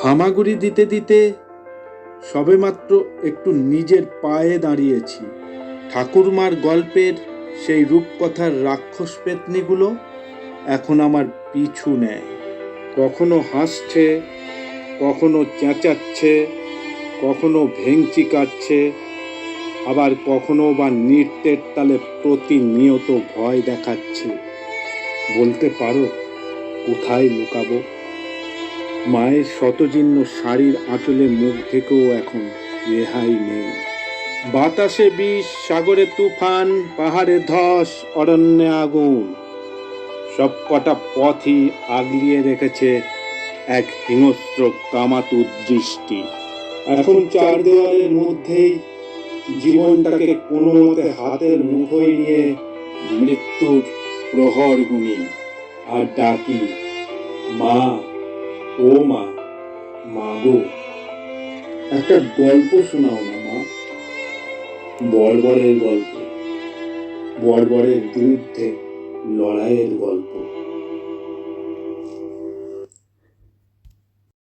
হামাগুড়ি দিতে দিতে সবেমাত্র একটু নিজের পায়ে দাঁড়িয়েছি। ঠাকুরমার গল্পের সেই রূপকথার রাক্ষস পেতনিগুলো এখন আমার পিছু নেয়। কখনো হাসছে, কখনো চেঁচাচ্ছে, কখনো ভেংচি কাটছে, আবার কখনো বা নৃত্যের তালে প্রতিনিয়ত ভয় দেখাচ্ছে। বলতে পারো কোথায় লুকাবো? মায়ের শতজীর্ণ শাড়ির আঁচলে মুখ থেকেও এখন রেহাই নেই। বাতাসে বিষ, সাগরে তুফান, পাহাড়ে ধস, অরণ্যে আগুন, সব কটা পথই আগলিয়ে রেখেছে এক হিংস্র কামাতুর দৃষ্টি। এখন চার দেওয়ালের মধ্যেই জীবনটাকে কোনো মতে হাতের মুঠোয় নিয়ে মৃত্যুর প্রহর গুনি আর ডাকি, মা, ও মা, মাগো, একটা গল্প শোনাও না মা। বর্বরের গল্প, বর্বরের বিরুদ্ধে লড়াইয়ের গল্প।